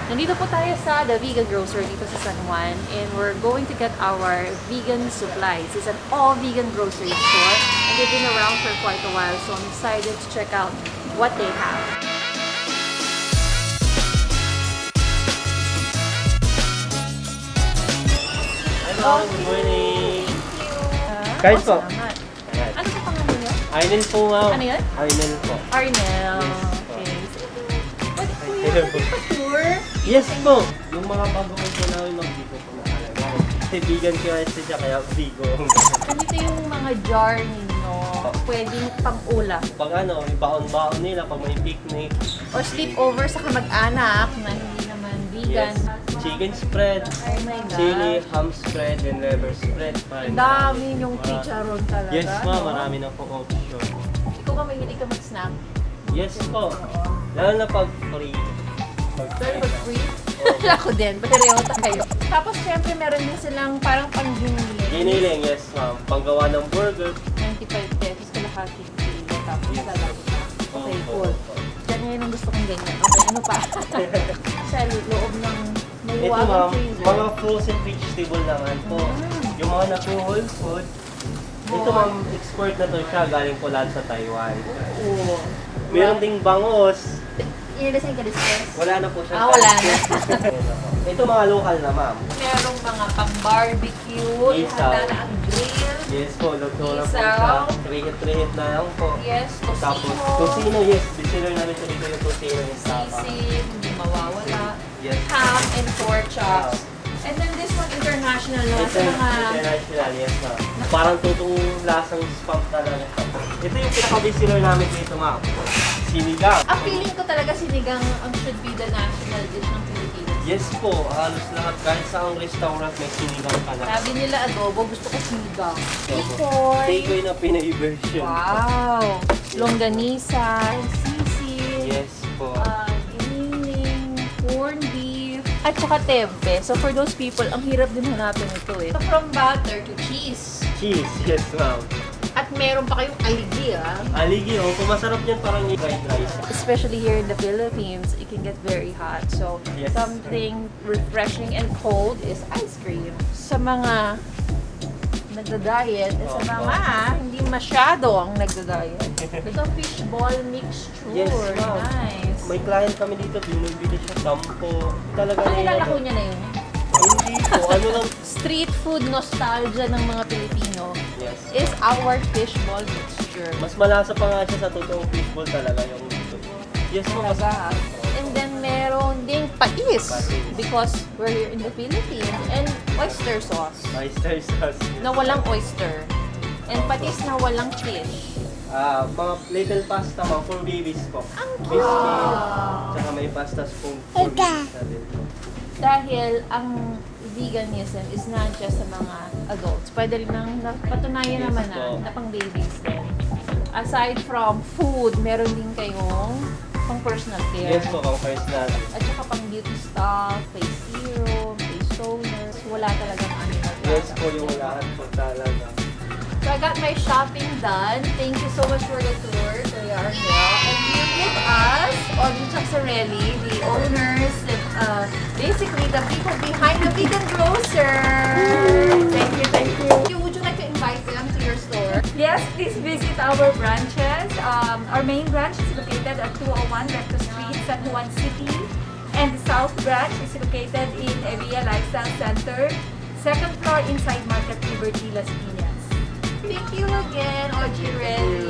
Nandito po tayo sa the Vegan Grocer dito sa San Juan, and we're going to get our vegan supplies. It's an all-vegan grocery store, and they've been around for quite a while, so I'm excited to check out what they have. Hello, good morning! Thank you. Guys po. Salamat. Ayan. Ano po pangalan niyo? Arnel po, ma'am. Ano yan? Arnel po. Arnel. Yes po. Okay. Pwede po Hello yun. po. Pwede pa tour? Yes po! Yung mga bago po namin mag-Vigo po nakalagay. Kasi vegan kasi siya, kaya Vigo. Nandito yung mga jar ninyo. Pwedeng pang-ulam. Pag ano, baon-baon nila, pag may picnic. Or sleepover sa kamag-anak na hindi naman vegan. Yes. Chicken spread, Oh my God. chili, ham spread, and liver spread. Ang dami yung chicharon talaga. Yes no? ma'am, marami na po option. Ikaw ba mahilig ka mag-snack? Yes po. Lalo na pag free. Pero pag free? Oo. Ako din. Pareho tayo. Tapos syempre meron din silang parang pang-giniling. Giniling, yes ma'am. Panggawa ng burger. 95 pesos kalahati kilo. Tapos Yes. lalaki pa. Okay, Opo, cool. opo. Diyan ngayon ang gusto kong ganyan. Okay, ano pa? Sa loob ng may Ito wagang ma'am, freezer. mga frozen vegetable naman po. Yung mga naku-whole food. Ito ma'am, export na to siya. Galing po lahat sa Taiwan. Oo. Meron ding bangos. Inilasay ka discuss? Wala na po siya. Wala na. Ito mga local na ma'am. Merong mga pang-barbecue. Isaw. Ihanda na ang grill. Yes po, luto na po Isaw. siya. Trihit-trihit na lang po. Yes, Tapos, tosino. tocino, yes. Bestseller namin sa dito yung tocino yung tapa. Sisig, hindi mawawala. Yes. Ham and pork chops. And then this one, international naman sa mga... International, yes ma'am. Parang tutong lasang spam talaga. Ito yung pinaka-bestseller namin dito ma'am. Sinigang. Ang feeling ko talaga sinigang ang should be the national dish ng Pilipinas. Yes po, halos lahat. Kahit sa ang restaurant may sinigang ka na. Sabi nila adobo, gusto ko sinigang. Tikoy Tikoy. na Pinay version. Wow! Longganisa, sisig, Yes po. iniling, corned beef, at saka tempe. So for those people, ang hirap din hanapin ito eh. So from butter to cheese. Cheese, yes ma'am. At meron pa kayong aligi ah. Aligi, oh, kung masarap yan parang yung fried rice. Especially here in the Philippines, it can get very hot. So Yes. something refreshing and cold is ice cream. Sa mga nagda-diet, at sa mga hindi masyado ang nagda-diet. Ito fishball mixture. Yes, ma'am. Nice. May client kami dito, binibili siya 10. Talaga Ano na nilalako niya na yun? Hindi po, ano lang. Street food nostalgia ng mga Pilipino Yes. is our fishball mixture. Mas malasa pa nga siya sa totoong fishball talaga yung dito. Yes po, mas Talaga. And then meron ding patis Patis. because we're here in the Philippines, and oyster sauce oyster sauce. na walang oyster, and patis na walang fish. Mga little pasta mga for babies po. Ang Biscuit. cute! Tsaka may pastas po for babies na din. Dahil ang veganism is not just sa mga adults. Pwede rin nang patunayan Yes naman po. na pang babies din. Aside from food, meron din kayong pang personal care. Yes po, pang personal. At saka pang beauty stuff, face serum, face toner. Wala talagang animal Yes products. po yung lahat po talaga. So I got my shopping done. Thank you so much for the tour, Kuya Arnel. And here with us, Audrey Chaksarelli, the owners, basically the people behind the Vegan Grocer. Thank you, thank you. Would you like to invite them to your store? Yes, please visit our branches. Our main branch is located at 201 Recto Street, San Juan City. And the south branch is located in Evia Lifestyle Center, second floor inside Market Liberty, Las Piñas. Thank you again, Audrey.